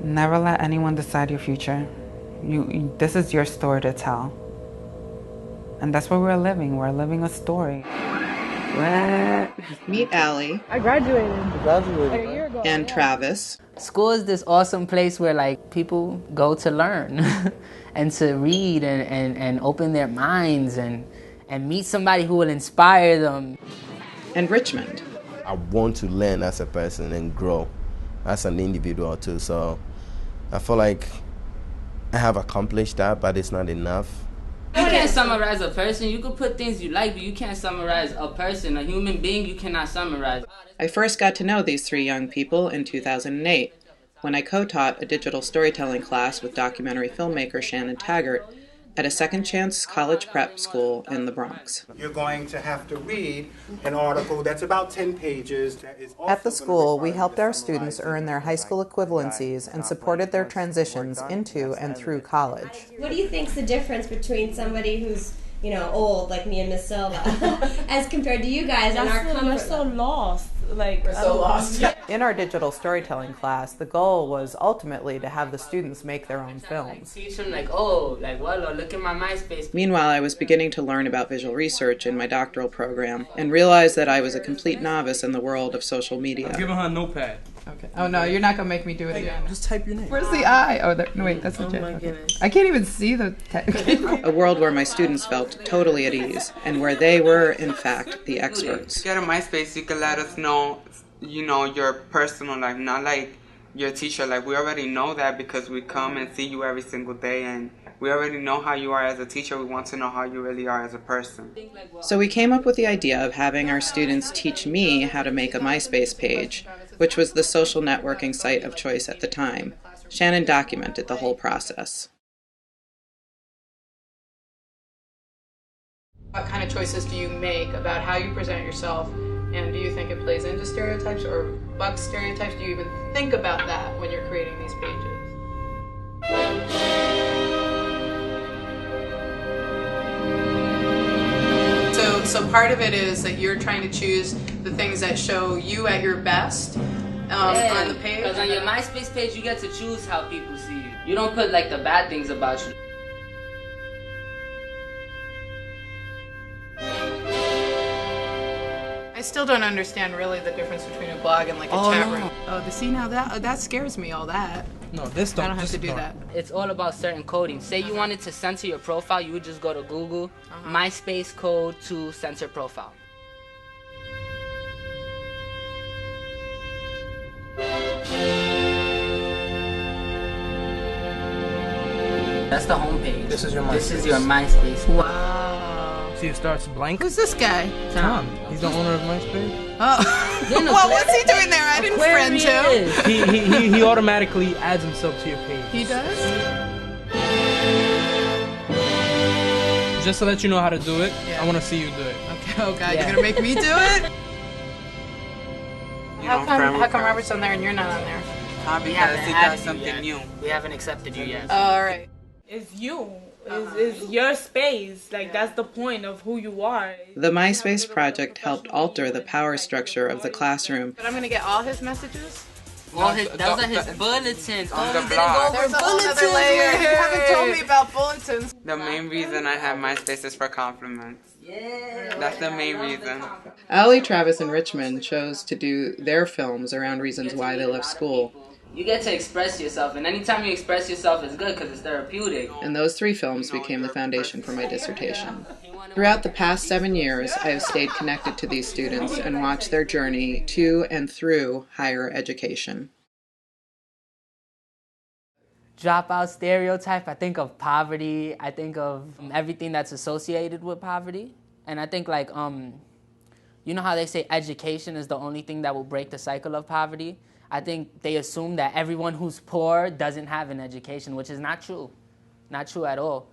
Never let anyone decide your future. This is your story to tell. And that's what we're living. We're living a story. What? Meet Allie. I graduated. Like a year ago. And Travis. School is this awesome place where like people go to learn and to read and open their minds and meet somebody who will inspire them. And Richmond. I want to learn as a person and grow as an individual too. So I feel like I have accomplished that, but it's not enough. You can't summarize a person. You can put things you like, but you can't summarize a person. A human being, you cannot summarize. I first got to know these three young people in 2008 when I co-taught a digital storytelling class with documentary filmmaker Shannon Taggart at a second chance college prep school in the Bronx. You're going to have to read an article that's about 10 pages. That is At the school, we helped our students earn their high school equivalencies and supported their transitions into and through college. What do you think's the difference between somebody who's, old, like me and Miss Silva, as compared to you guys and our comfort? We're so lost. We're so lost. In our digital storytelling class, the goal was ultimately to have the students make their own films. Teach them look at my MySpace. Meanwhile, I was beginning to learn about visual research in my doctoral program and realized that I was a complete novice in the world of social media. I'm giving her a notepad. Okay. Oh no, you're not gonna make me do it again. Just type your name. Where's the I? Oh, no, wait, that's a J. my goodness. I can't even see the text. A world where my students felt totally at ease and where they were, in fact, the experts. Get on MySpace, you can let us know, your personal life, not like your teacher. Like, we already know that because we come and see you every single day, and we already know how you are as a teacher. We want to know how you really are as a person. So we came up with the idea of having our students teach me how to make a MySpace page, which was the social networking site of choice at the time. Shannon documented the whole process. What kind of choices do you make about how you present yourself, and do you think it plays into stereotypes or bucks stereotypes? Do you even think about that when you're creating these pages? So part of it is that you're trying to choose the things that show you at your best on the page. Because on your MySpace page, you get to choose how people see you. You don't put like the bad things about you. I still don't understand really the difference between a blog and like a chat room. Oh, see now that scares me. All that. No, this don't. I don't have to do that. It's all about certain coding. Say you wanted to censor your profile, you would just go to Google, MySpace code to censor profile. That's the homepage. This is your MySpace. This is your MySpace. Wow. See, it starts blank. Who's this guy? Tom. He's the owner of MySpace. Oh. Well, what's he doing there? I didn't friend him. He automatically adds himself to your page. He does? Just to let you know how to do it, I want to see you do it. Okay. Oh God, you're gonna make me do it? How come Robert's on there and you're not on there? Because he does something new. We haven't accepted you yet. All right. It's you. It's your space. Like, that's the point of who you are. The MySpace project helped alter the power structure of the classroom. But I'm gonna get all his messages? Those are his bulletins. On the blog. There's a whole other layer. You haven't told me about bulletins. The main reason I have MySpace is for compliments. Yeah. That's the main reason. Allie, Travis, and Richmond chose to do their films around reasons why they left school. You get to express yourself, and anytime you express yourself, it's good because it's therapeutic. And those three films became the foundation for my dissertation. Throughout the past 7 years, I have stayed connected to these students and watched their journey to and through higher education. Dropout stereotype, I think of poverty, I think of everything that's associated with poverty. And I think like, you know how they say education is the only thing that will break the cycle of poverty? I think they assume that everyone who's poor doesn't have an education, which is not true. Not true at all.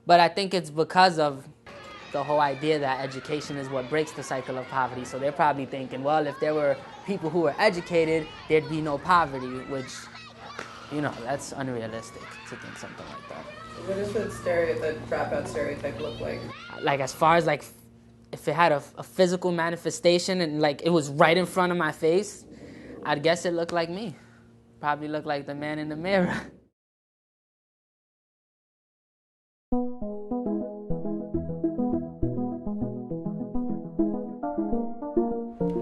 But I think it's because of the whole idea that education is what breaks the cycle of poverty. So they're probably thinking, well, if there were people who were educated, there'd be no poverty, which, that's unrealistic to think something like that. What does the dropout stereotype look like? Like, as far as, like, if it had a physical manifestation and, like, it was right in front of my face, I'd guess it looked like me. probably look like the man in the mirror.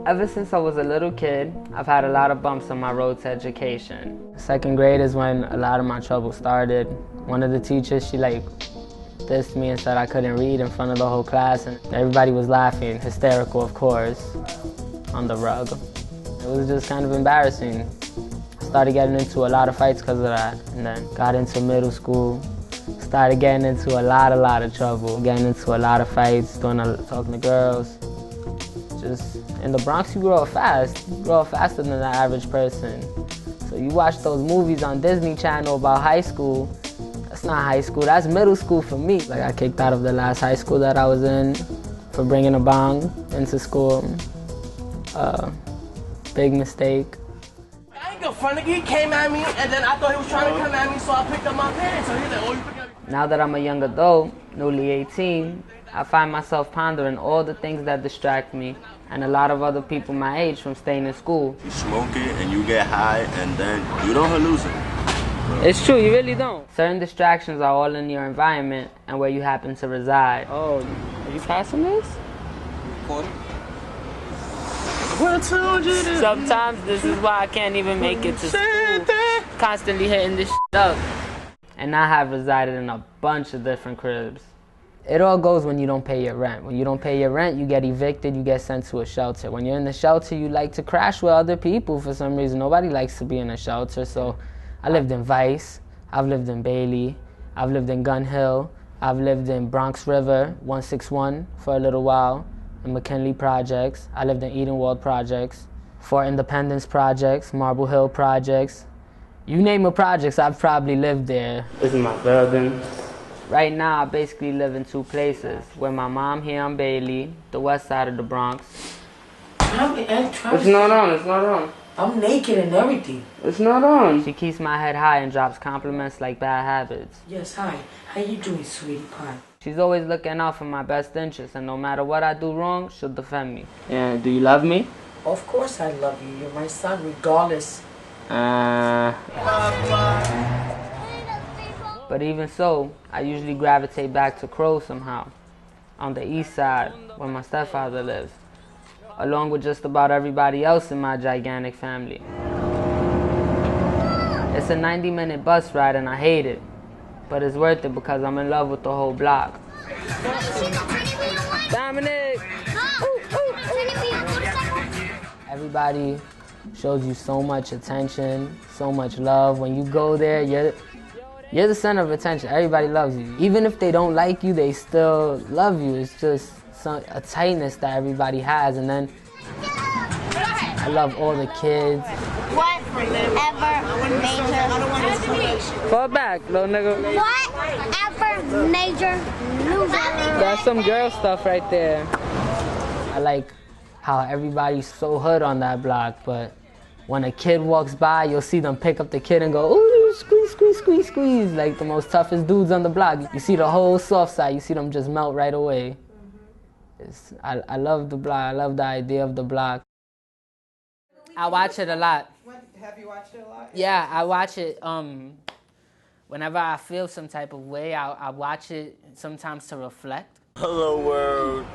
Ever since I was a little kid, I've had a lot of bumps on my road to education. Second grade is when a lot of my trouble started. One of the teachers, she dissed me and said I couldn't read in front of the whole class, and everybody was laughing, hysterical of course, on the rug. It was just kind of embarrassing. I started getting into a lot of fights because of that, and then got into middle school, started getting into a lot of trouble, getting into a lot of fights, talking to girls. Just in the Bronx, you grow up fast. You grow up faster than the average person. So you watch those movies on Disney Channel about high school. That's not high school, that's middle school for me. Like, I kicked out of the last high school that I was in for bringing a bong into school. Big mistake. I ain't gonna front again. He came at me, and then I thought he was trying to come at me, so I picked up my pants. So he's like, oh, you picked up. Now that I'm a young adult, newly 18, I find myself pondering all the things that distract me and a lot of other people my age from staying in school. You smoke it and you get high and then you don't hallucinate. It's true, you really don't. Certain distractions are all in your environment and where you happen to reside. Oh, are you passing this? Sometimes this is why I can't even make it to school. Constantly hitting this shit up. And I have resided in a bunch of different cribs. It all goes when you don't pay your rent. When you don't pay your rent, you get evicted, you get sent to a shelter. When you're in the shelter, you like to crash with other people for some reason. Nobody likes to be in a shelter, so I lived in Vice, I've lived in Bailey, I've lived in Gun Hill, I've lived in Bronx River, 161 for a little while, in McKinley Projects, I lived in Edenwald Projects, Fort Independence Projects, Marble Hill Projects. You name a projects, I've probably lived there. This is my building. Right now, I basically live in two places. With my mom here on Bailey, the west side of the Bronx. It's not on, it's not on. I'm naked and everything. It's not on. She keeps my head high and drops compliments like bad habits. Yes, hi. How you doing, sweetie pie? She's always looking out for my best interests, and no matter what I do wrong, she'll defend me. Yeah, do you love me? Of course I love you. You're my son, regardless. But even so, I usually gravitate back to Crow somehow, on the east side, where my stepfather lives, along with just about everybody else in my gigantic family. It's a 90-minute bus ride and I hate it, but it's worth it because I'm in love with the whole block. Dominic! Everybody shows you so much attention, so much love. When you go there, you're the center of attention. Everybody loves you. Even if they don't like you, they still love you. It's just a tightness that everybody has. And then I love all the kids. Whatever major... Fall back, little nigga. Whatever major loser. That's some girl stuff right there. I like how everybody's so hood on that block, but when a kid walks by, you'll see them pick up the kid and go, ooh, squeeze, squeeze, squeeze, squeeze, like the most toughest dudes on the block. You see the whole soft side, you see them just melt right away. I love the block, I love the idea of the block. I watch it a lot. Have you watched it a lot? Yeah, I watch it whenever I feel some type of way. I watch it sometimes to reflect. Hello, world.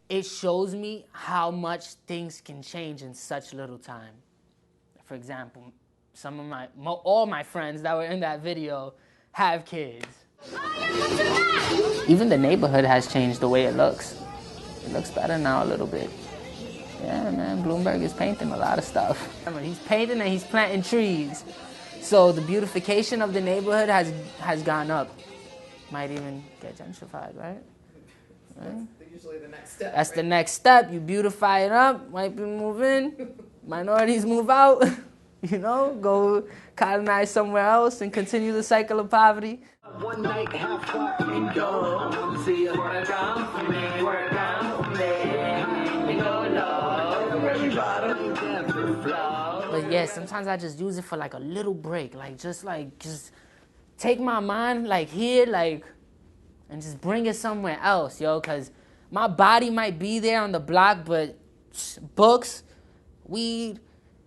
It shows me how much things can change in such little time. For example, all my friends that were in that video have kids. Even the neighborhood has changed the way it looks. It looks better now a little bit. Yeah, man, Bloomberg is painting a lot of stuff. He's painting and he's planting trees. So the beautification of the neighborhood has gone up. Might even get gentrified, right? That's usually the next step. That's the next step. You beautify it up, white people move in, minorities move out, you know, go colonize somewhere else and continue the cycle of poverty. One night, have fun and go. See you work out for me, work out for me. Go low, everybody dance and flow. But yeah, sometimes I just use it for like a little break, just take my mind like here, like, and just bring it somewhere else, yo, because my body might be there on the block, but books, weed,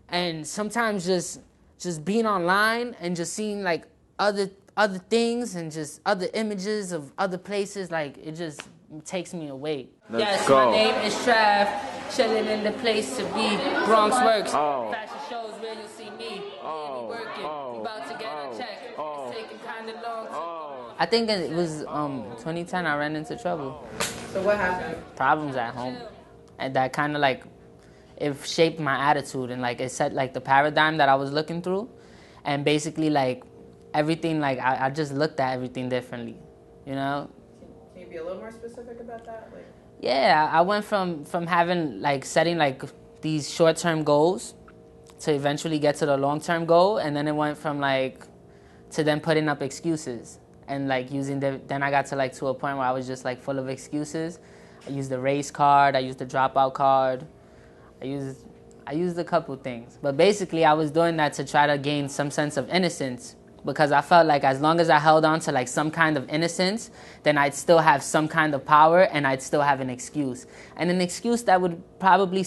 and sometimes just just being online and just seeing like other things and just other images of other places, like it just takes me away. Let's go. My name is Trav, chilling in the place to be, Bronx Works. Fashion shows where you'll see me, working, about to get a check, it's taking kind of long. I think it was 2010 I ran into trouble. So what happened? Problems at home. And that kind of like, it shaped my attitude and like it set like the paradigm that I was looking through. And basically like everything, like I just looked at everything differently, you know? Can you be a little more specific about that? Like, yeah, I went from having like setting like these short-term goals to eventually get to the long-term goal, and then it went from like to then putting up excuses and like using then I got to like to a point where I was just like full of excuses. I used the race card, I used the dropout card, I used a couple things, but basically I was doing that to try to gain some sense of innocence, because I felt like as long as I held on to like some kind of innocence, then I'd still have some kind of power and I'd still have an excuse. And an excuse that would probably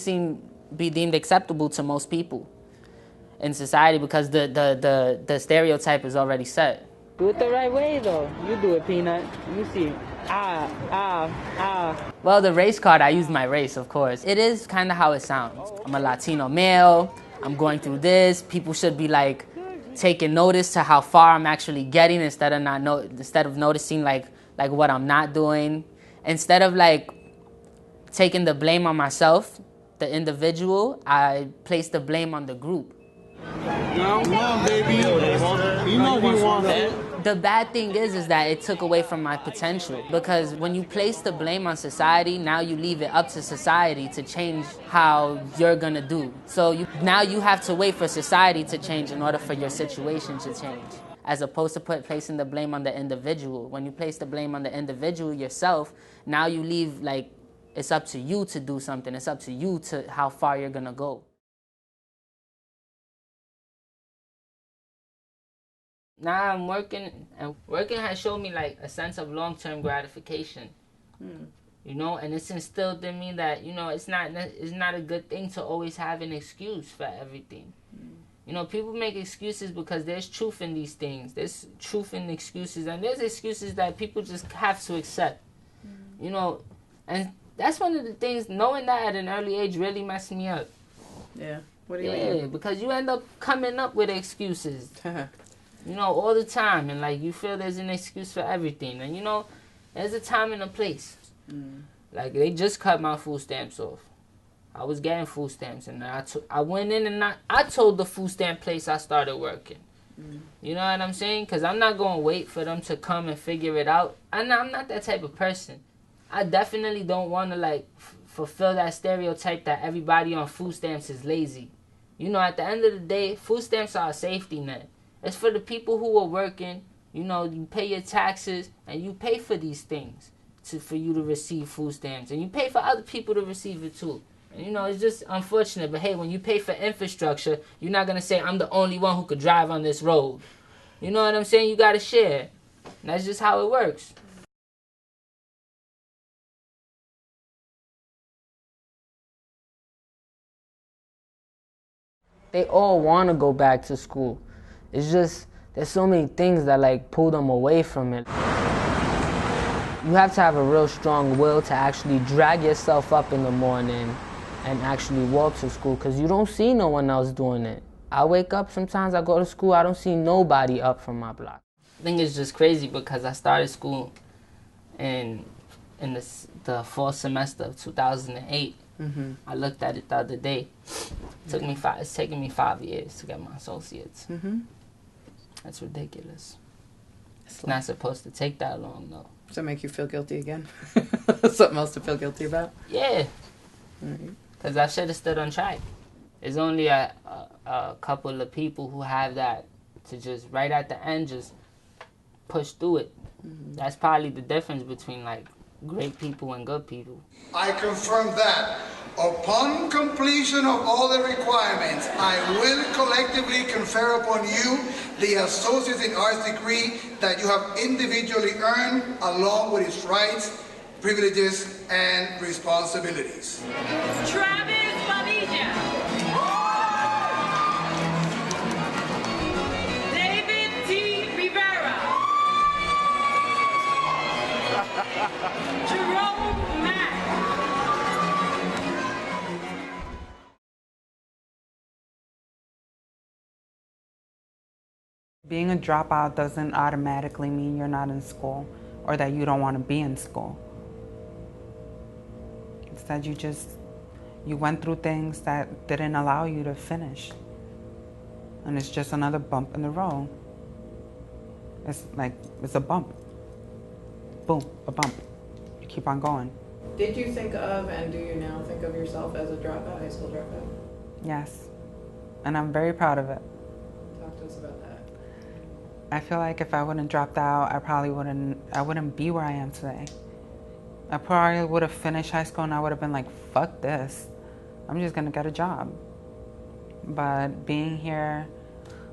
be deemed acceptable to most people in society, because the stereotype is already set. Do it the right way though. You do it, Peanut. Let me see. Well, the race card, I used my race, of course. It is kind of how it sounds. I'm a Latino male. I'm going through this. People should be like taking notice to how far I'm actually getting instead of noticing like what I'm not doing. Instead of like taking the blame on myself, the individual, I place the blame on the group. No, baby. You know we want that. The bad thing is that it took away from my potential, because when you place the blame on society, now you leave it up to society to change how you're gonna do. So now you have to wait for society to change in order for your situation to change, as opposed to placing the blame on the individual. When you place the blame on the individual yourself, now you leave like it's up to you to do something. It's up to you to how far you're gonna go. Now I'm working, and working has shown me like a sense of long-term gratification, you know, and it's instilled in me that, you know, it's not a good thing to always have an excuse for everything. You know, people make excuses because there's truth in these things. There's truth in excuses, and there's excuses that people just have to accept, you know, and that's one of the things, knowing that at an early age really messed me up. Yeah. What do you mean? Yeah, because you end up coming up with excuses. You know, all the time, and like you feel there's an excuse for everything, and you know, there's a time and a place. Like they just cut my food stamps off. I was getting food stamps, and I went in and I told the food stamp place I started working. You know what I'm saying? Because I'm not going to wait for them to come and figure it out. I'm not that type of person. I definitely don't want to like fulfill that stereotype that everybody on food stamps is lazy. You know, at the end of the day, food stamps are a safety net. It's for the people who are working. You know, you pay your taxes and you pay for these things for you to receive food stamps. And you pay for other people to receive it too. And, you know, it's just unfortunate. But hey, when you pay for infrastructure, you're not going to say, I'm the only one who could drive on this road. You know what I'm saying? You got to share. And that's just how it works. They all want to go back to school. It's just, there's so many things that like pull them away from it. You have to have a real strong will to actually drag yourself up in the morning and actually walk to school, because you don't see no one else doing it. I wake up sometimes, I go to school, I don't see nobody up from my block. I think it's just crazy because I started school in the fall semester of 2008. I looked at it the other day. It's taken me 5 years to get my associates. That's ridiculous. It's not supposed to take that long, though. Does that make you feel guilty again? Something else to feel guilty about? Yeah. Because I should have stood on track. There's only a couple of people who have that to just, right at the end, just push through it. That's probably the difference between, like, great people and good people. I confirm that upon completion of all the requirements, I will collectively confer upon you the Associate in Arts degree that you have individually earned, along with its rights, privileges, and responsibilities. Travis Babija. Being a dropout doesn't automatically mean you're not in school or that you don't want to be in school. Instead, you went through things that didn't allow you to finish. And it's just another bump in the road. It's a bump. Boom, a bump. You keep on going. Did you think of, and do you now think of yourself as a dropout, high school dropout? Yes. And I'm very proud of it. Talk to us about that. I feel like if I wouldn't dropped out, I wouldn't be where I am today. I probably would have finished high school and I would have been like, fuck this. I'm just gonna get a job. But being here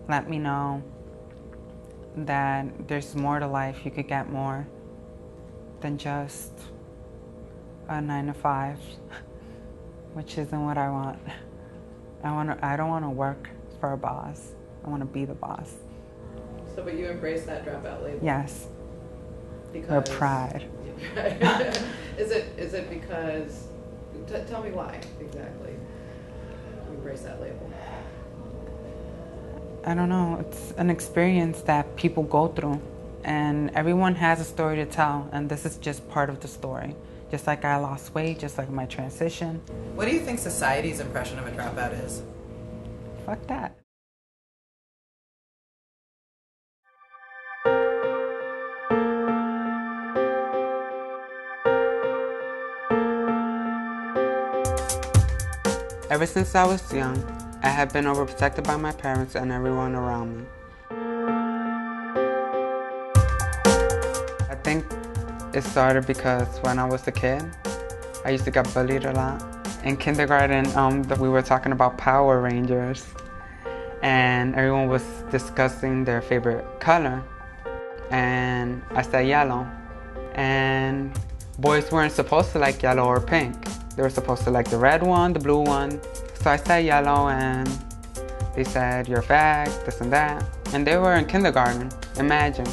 let me know that there's more to life. You could get more than just a 9 to 5, which isn't what I want. I don't want to work for a boss. I want to be the boss. So, but you embrace that dropout label? Yes. Because or pride. Is it because? Tell me why exactly you embrace that label. I don't know. It's an experience that people go through, and everyone has a story to tell, and this is just part of the story. Just like I lost weight, just like my transition. What do you think society's impression of a dropout is? Fuck that. Ever since I was young, I have been overprotected by my parents and everyone around me. I think it started because when I was a kid, I used to get bullied a lot. In kindergarten, we were talking about Power Rangers, and everyone was discussing their favorite color, and I said yellow. And boys weren't supposed to like yellow or pink. They were supposed to like the red one, the blue one. So I said yellow, and they said, you're a fag, this and that. And they were in kindergarten, imagine.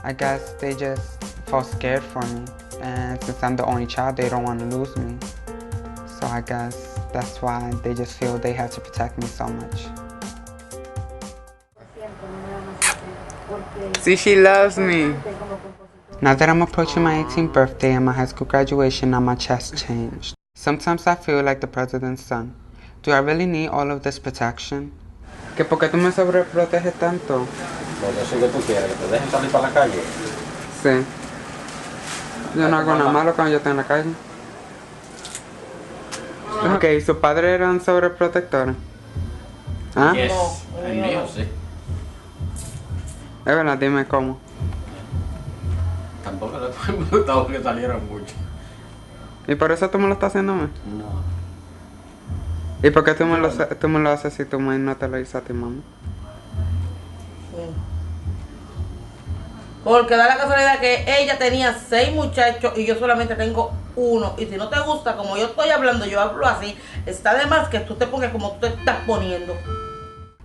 I guess they just felt scared for me. And since I'm the only child, they don't want to lose me. So I guess that's why they just feel they have to protect me so much. See, she loves me. Now that I'm approaching my 18th birthday and my high school graduation, now my chest changed. Sometimes I feel like the president's son. Do I really need all of this protection? ¿Que por qué tú me sobreproteges tanto? Porque eso que tú quieres, que te dejen salir para la calle. Sí. Yo no hago nada malo cuando yo estoy en la calle. Ok, ¿su padre era un sobreprotector? ¿Ah? Yes. El mío sí. Es verdad, dime cómo. Tampoco le gustaba que salieran mucho. ¿Y por eso tú me lo estás haciendo a mí? No. ¿Y por qué tú me lo haces si tu mamá no te lo hizo a ti, mamá? Porque da la casualidad que ella tenía 6 muchachos y yo solamente tengo 1. Y si no te gusta como yo estoy hablando, yo hablo así, está de más que tú te pongas como tú te estás poniendo.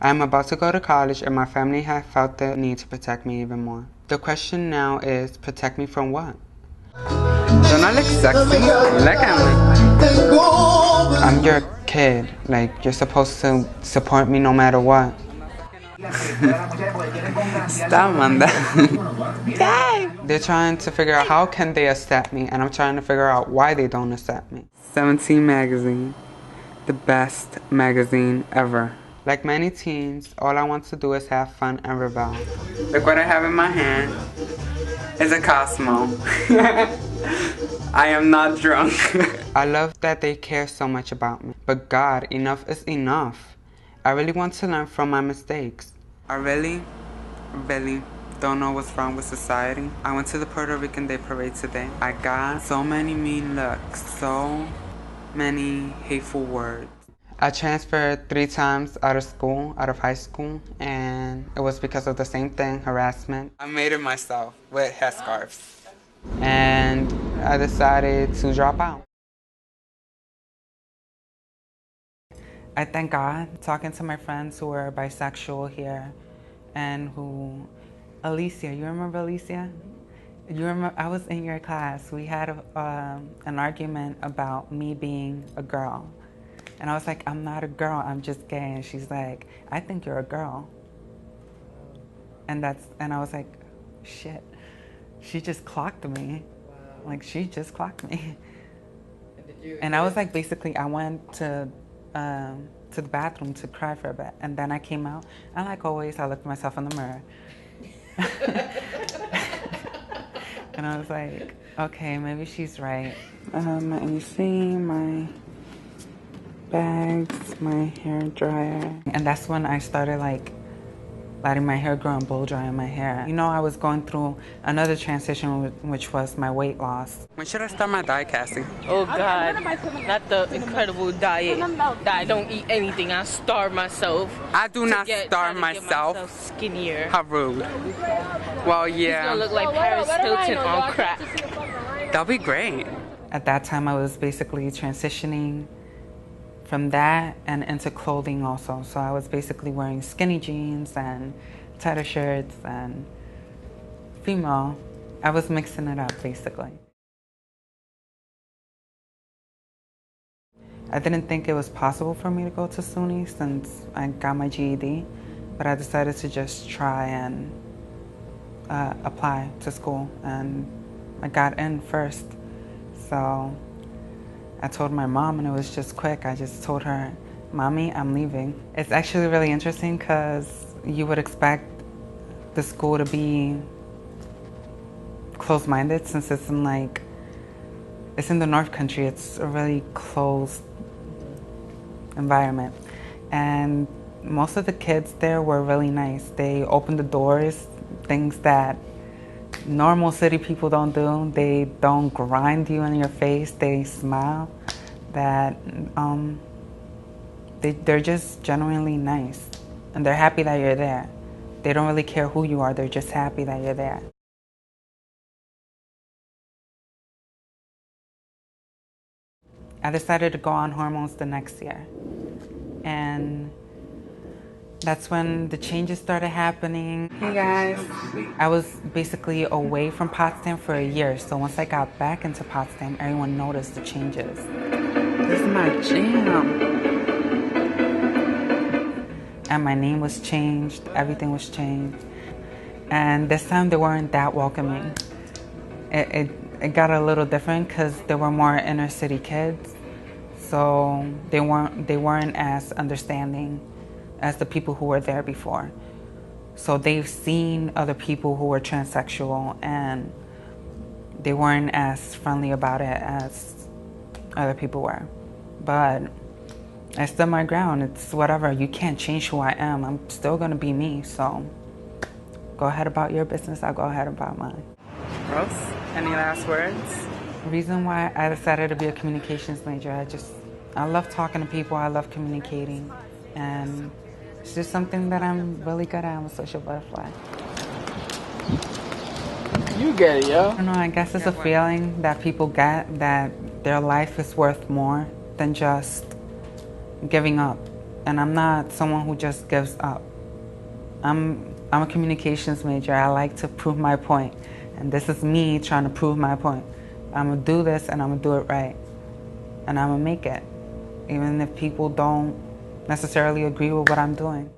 I'm about to go to college and my family have felt the need to protect me even more. The question now is, protect me from what? Don't I look sexy? Look at me. I'm your kid. Like, you're supposed to support me no matter what. Stop, Amanda. They're trying to figure out how can they accept me, and I'm trying to figure out why they don't accept me. 17 magazine, the best magazine ever. Like many teens, all I want to do is have fun and rebel. Look what I have in my hand. It's a Cosmo. I am not drunk. I love that they care so much about me. But God, enough is enough. I really want to learn from my mistakes. I really don't know what's wrong with society. I went to the Puerto Rican Day Parade today. I got so many mean looks, so many hateful words. I transferred 3 times out of high school, and it was because of the same thing, harassment. I made it myself with headscarves. And I decided to drop out. I thank God, talking to my friends who are bisexual here, and who, Alicia, you remember Alicia? You remember, I was in your class. We had an argument about me being a girl. And I was like, I'm not a girl, I'm just gay. And she's like, I think you're a girl. And I was like, shit, she just clocked me. Like, she just clocked me. And I was like, basically, I went to the bathroom to cry for a bit. And then I came out, and like always, I looked at myself in the mirror. And I was like, okay, maybe she's right. And you see my bags, my hair dryer. And that's when I started like letting my hair grow and blow drying my hair. You know, I was going through another transition, which was my weight loss. When should I start my diet, Cassie? Oh God, not the incredible diet that I don't eat anything. I starve myself. I do not starve myself. Skinnier. How rude. Well, yeah. He's gonna look like Paris Hilton on crack. That'll be great. At that time, I was basically transitioning from that and into clothing also. So I was basically wearing skinny jeans and tighter shirts and female. I was mixing it up basically. I didn't think it was possible for me to go to SUNY since I got my GED, but I decided to just try and apply to school, and I got in first. So I told my mom, and it was just quick. I just told her, Mommy, I'm leaving. It's actually really interesting because you would expect the school to be closed-minded since it's in the North Country. It's a really closed environment. And most of the kids there were really nice. They opened the doors, things that normal city people don't do. They don't grind you in your face. They smile. They're just genuinely nice, and they're happy that you're there. They don't really care who you are. They're just happy that you're there. I decided to go on hormones the next year, and that's when the changes started happening. Hey guys, I was basically away from Potsdam for a year, so once I got back into Potsdam, everyone noticed the changes. This is my jam. And my name was changed, everything was changed. And this time they weren't that welcoming. It got a little different because there were more inner city kids, so they weren't as understanding as the people who were there before. So they've seen other people who were transsexual, and they weren't as friendly about it as other people were. But I stood my ground. It's whatever. You can't change who I am. I'm still gonna be me. So go ahead about your business. I'll go ahead about mine. Rose, any last words? The reason why I decided to be a communications major, I love talking to people. I love communicating, and it's just something that I'm really good at. I'm a social butterfly. You get it, yo. I don't know, I guess it's a feeling that people get that their life is worth more than just giving up. And I'm not someone who just gives up. I'm a communications major. I like to prove my point. And this is me trying to prove my point. I'm gonna do this, and I'm gonna do it right. And I'm gonna make it, even if people don't necessarily agree with what I'm doing.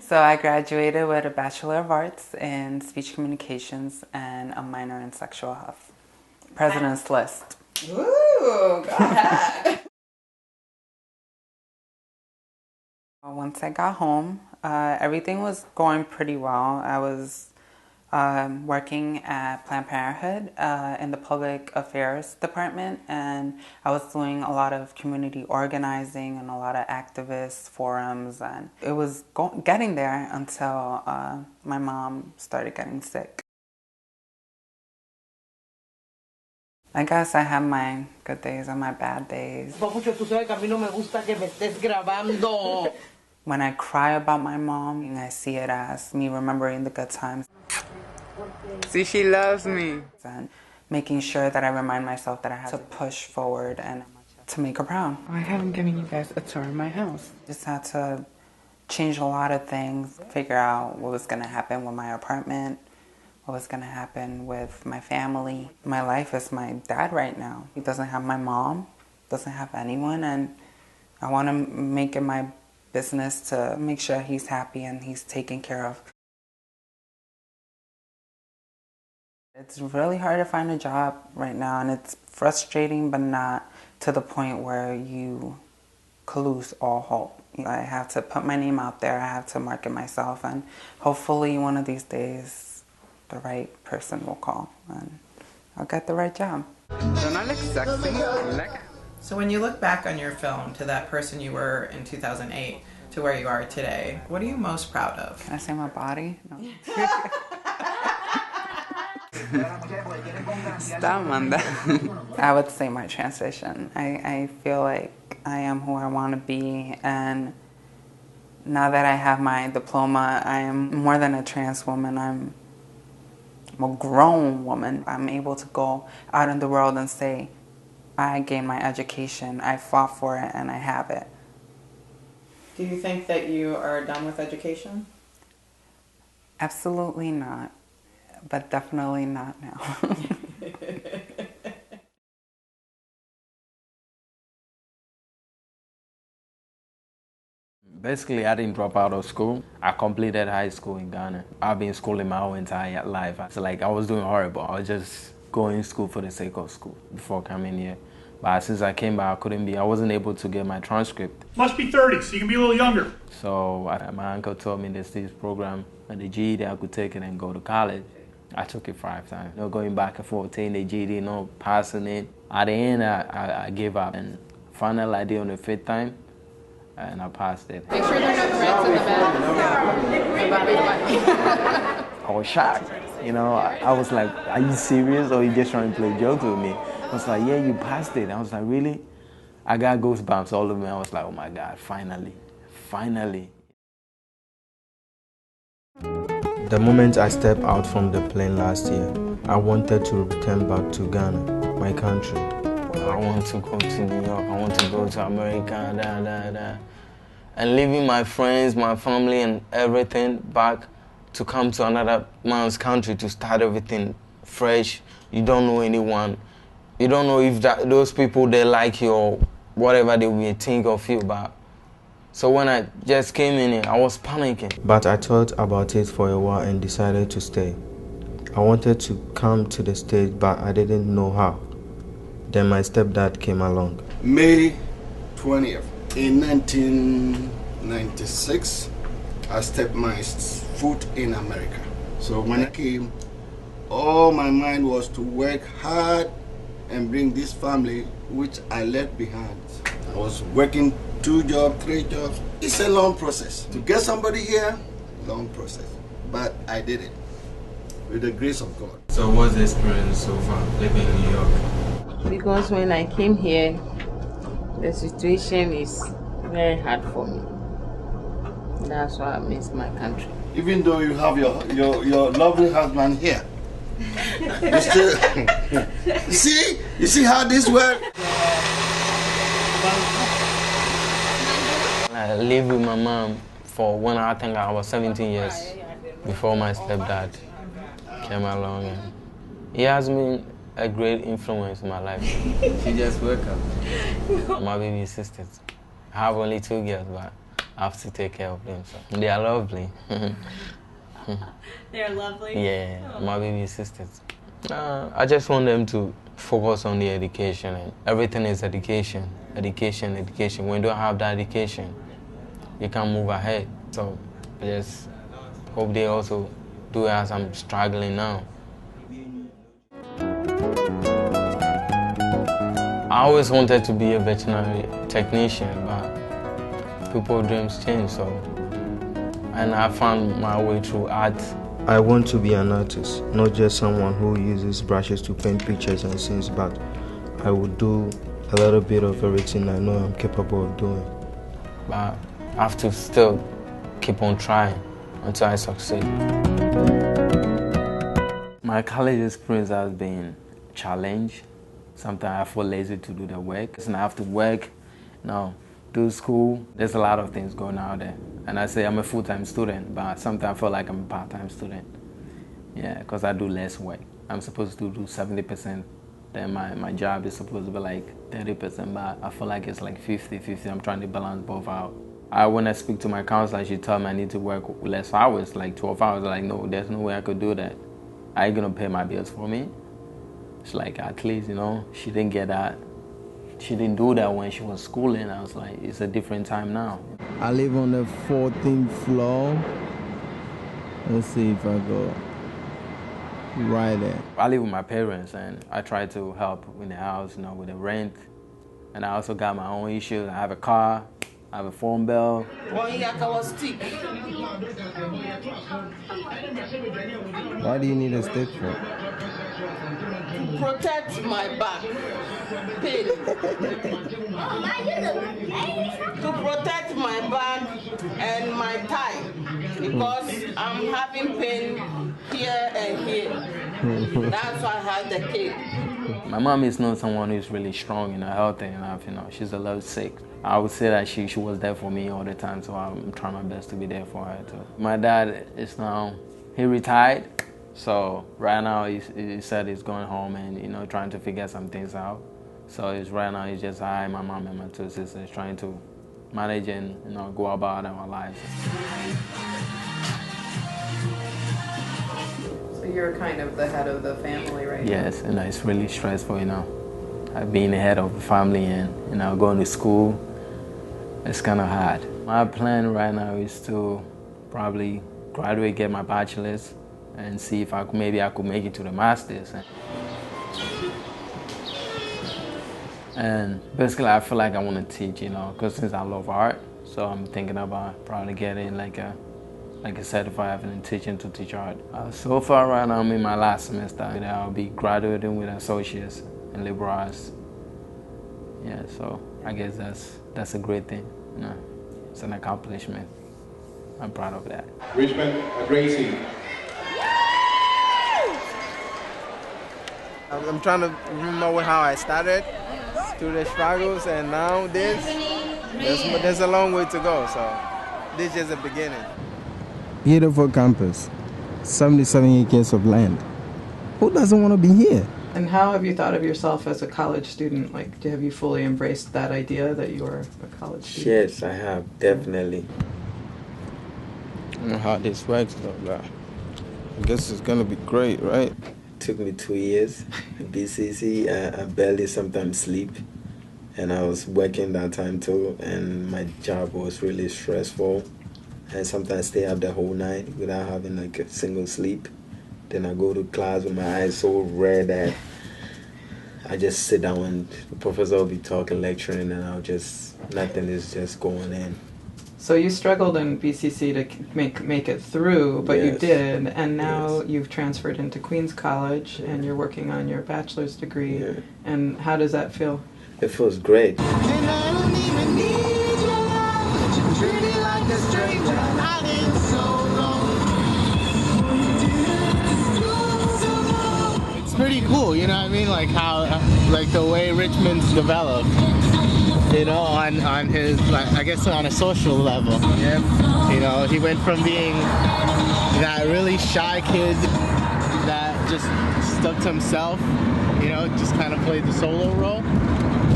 So I graduated with a Bachelor of Arts in Speech Communications and a minor in Sexual Health. President's List. Ooh, go ahead. Once I got home, everything was going pretty well. I was working at Planned Parenthood in the Public Affairs Department, and I was doing a lot of community organizing and a lot of activist forums, and it was getting there until my mom started getting sick. I guess I have my good days and my bad days. When I cry about my mom, I see it as me remembering the good times. See, she loves me. And making sure that I remind myself that I have to push forward and to make her proud. I haven't given you guys a tour of my house. Just had to change a lot of things, figure out what was going to happen with my apartment, what was going to happen with my family. My life is my dad right now. He doesn't have my mom, doesn't have anyone, and I want to make it my business to make sure he's happy and he's taken care of. It's really hard to find a job right now, and it's frustrating, but not to the point where you lose all hope. I have to put my name out there, I have to market myself, and hopefully one of these days the right person will call and I'll get the right job. Don't I look sexy? So when you look back on your film to that person you were in 2008 to where you are today, what are you most proud of? Can I say my body? No. Stop, Amanda. I would say my transition. I feel like I am who I want to be, and now that I have my diploma, I am more than a trans woman. I'm a grown woman. I'm able to go out in the world and say, I gained my education, I fought for it, and I have it. Do you think that you are done with education? Absolutely not, but definitely not now. Basically, I didn't drop out of school. I completed high school in Ghana. I've been schooling my whole entire life. So like, I was doing horrible. I was just going to school for the sake of school before coming here. But since I came back, I wasn't able to get my transcript. Must be 30, so you can be a little younger. So my uncle told me there's this program at the GED I could take it and go to college. I took it 5 times. Going back and forth, taking the GED, passing it. At the end, I gave up. And finally, I did on the 5th time, and I passed it. Make sure there are no threats in the back. I was shocked. I was like, are you serious or are you just trying to play jokes with me? I was like, yeah, you passed it. I was like, really? I got goosebumps all over me. I was like, oh my God, finally. The moment I stepped out from the plane last year, I wanted to return back to Ghana, my country. I want to go to New York, I want to go to America, and leaving my friends, my family and everything back to come to another man's country to start everything fresh. You don't know anyone. You don't know if those people, they like you or whatever they will think of you. But so when I just came in here, I was panicking. But I thought about it for a while and decided to stay. I wanted to come to the States, but I didn't know how. Then my stepdad came along. May 20th, in 1996, I stepped my foot in America. So when I came, all my mind was to work hard and bring this family, which I left behind. I was working 2 jobs, 3 jobs. It's a long process. To get somebody here, long process. But I did it with the grace of God. So what's the experience so far living in New York? Because when I came here, the situation is very hard for me. That's why I miss my country. Even though you have your lovely husband here, you still you see how this works? I lived with my mom for when I think I was 17 years before my stepdad came along, and he has been a great influence in my life. She just woke up. My baby sisters. I have only 2 girls, but I have to take care of them. So they are lovely. They're lovely? Yeah, my baby sisters. I just want them to focus on their education, and everything is education. Education. When you don't have that education, you can't move ahead. So I just hope they also do as I'm struggling now. I always wanted to be a veterinary technician, but people's dreams change, and I found my way through art. I want to be an artist, not just someone who uses brushes to paint pictures and scenes, but I would do a little bit of everything I know I'm capable of doing. But I have to still keep on trying until I succeed. My college experience has been a challenge. Sometimes I feel lazy to do the work, and I have to work, do school. There's a lot of things going on there. And I say I'm a full-time student, but sometimes I feel like I'm a part-time student. Yeah, because I do less work. I'm supposed to do 70% Then my job is supposed to be like 30%, but I feel like it's like 50-50. I'm trying to balance both out. When I speak to my counselor, she told me I need to work less hours, like 12 hours. I'm like, no, there's no way I could do that. Are you gonna pay my bills for me? It's like, at least, she didn't get that. She didn't do that when she was schooling. I was like, it's a different time now. I live on the 14th floor. Let's see if I go right there. I live with my parents, and I try to help in the house, with the rent. And I also got my own issues. I have a car, I have a phone bill. Why do you need a stick for? To protect my back. Pain. To protect my back and my thigh. Because I'm having pain here and here. That's why I had the cane. My mom is not someone who's really strong, healthy enough, She's a little sick. I would say that she was there for me all the time, so I'm trying my best to be there for her too. My dad is now, he retired, so right now he said he's going home and, trying to figure some things out. So right now he's just my mom and my two sisters trying to manage and, go about our lives. So you're kind of the head of the family right now? Yes, and it's really stressful, being the head of the family and, going to school. It's kind of hard. My plan right now is to probably graduate, get my bachelor's, and see if maybe I could make it to the master's. And basically, I feel like I want to teach, because since I love art, so I'm thinking about probably getting like a certified in teaching to teach art. So far, right now, I'm in my last semester. I'll be graduating with associates in liberal arts. Yeah, so I guess that's a great thing. It's an accomplishment. I'm proud of that. Richmond, a great team. I'm trying to remember how I started, through the struggles, and now this. There's a long way to go, so this is just the beginning. Beautiful campus, 77 acres of land. Who doesn't want to be here? And how have you thought of yourself as a college student? Like, have you fully embraced that idea that you are a college student? Yes, I have, definitely. I don't know how this works though, but I guess it's gonna be great, right? It took me 2 years. BCC, I barely sometimes sleep. And I was working that time too, and my job was really stressful. And sometimes stay up the whole night without having like a single sleep. Then I go to class with my eyes so red that I just sit down and the professor will be talking, lecturing, and nothing is just going in. So you struggled in BCC to make it through, but you did, and now you've transferred into Queens College, and you're working on your bachelor's degree. Yeah. And how does that feel? It feels great. It's pretty cool, like how, like the way Richmond's developed, on his, I guess on a social level. Yep. He went from being that really shy kid that just stuck to himself, just kind of played the solo role,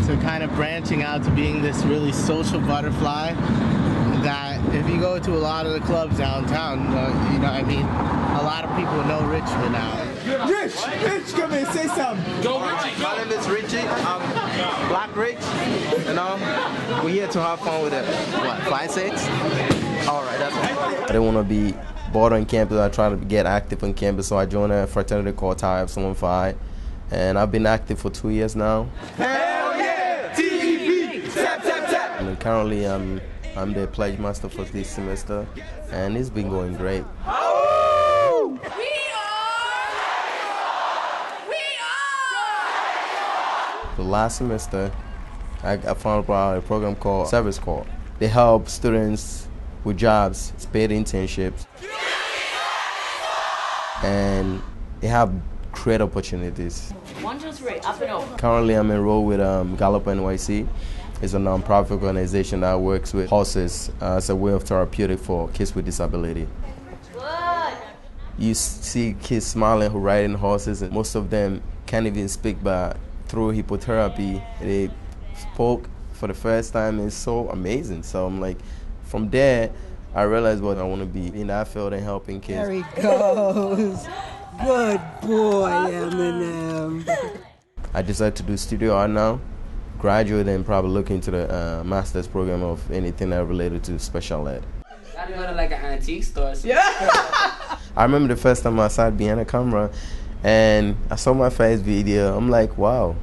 to kind of branching out to being this really social butterfly that if you go to a lot of the clubs downtown, a lot of people know Richmond now. Rich, come here, say something. Go, Richie, go. My name is Richie. I'm Black Rich. We're here to have fun with it. What, 5-6? All right, that's all. I didn't want to be bored on campus. I tried to get active on campus, so I joined a fraternity called Tau Epsilon Phi, and I've been active for 2 years now. Hell yeah! TEP! Tap, tap, tap! And currently, I'm the pledge master for this semester, and it's been going great. The last semester, I found about a program called Service Corps. They help students with jobs, paid internships, and they have great opportunities. 1, 2, 3, up and over. Currently, I'm enrolled with Gallup NYC. It's a non-profit organization that works with horses as a way of therapeutic for kids with disability. Good. You see kids smiling who riding horses, and most of them can't even speak, but through hippotherapy, they spoke for the first time. It's so amazing. So I'm like, from there, I realized what I want to be in that field and helping kids. There he goes. Good boy, Eminem. I decided to do studio art now, graduate, and probably look into the master's program of anything that related to special ed. Gotta go to like an antique store. Yeah. I remember the first time I sat behind a camera and I saw my first video. I'm like, wow.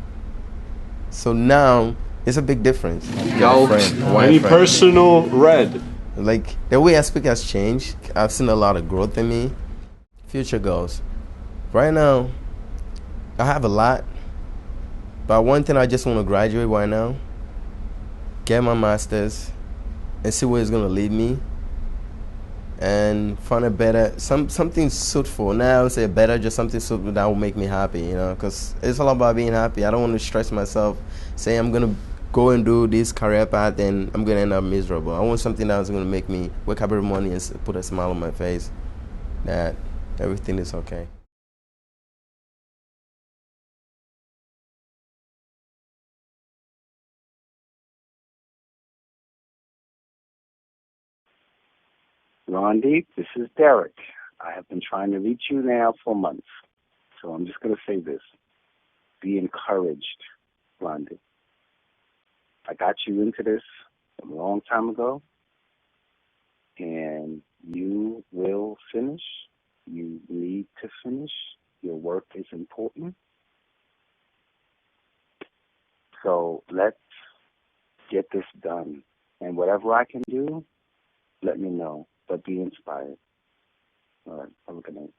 So now it's a big difference. Any personal red? Like the way I speak has changed. I've seen a lot of growth in me. Future goals. Right now, I have a lot. But one thing, I just want to graduate right now, get my master's, and see where it's going to lead me. And find a better, something suitable. Now I would say better, just something suitable that will make me happy, you know, because it's all about being happy. I don't want to stress myself, say I'm going to go and do this career path and I'm going to end up miserable. I want something that's going to make me wake up every morning and put a smile on my face that everything is okay. Rondi, this is Derek. I have been trying to reach you now for months. So I'm just going to say this. Be encouraged, Rondi. I got you into this a long time ago, and you will finish. You need to finish. Your work is important. So let's get this done. And whatever I can do, let me know. But be inspired. All right. Have a good night.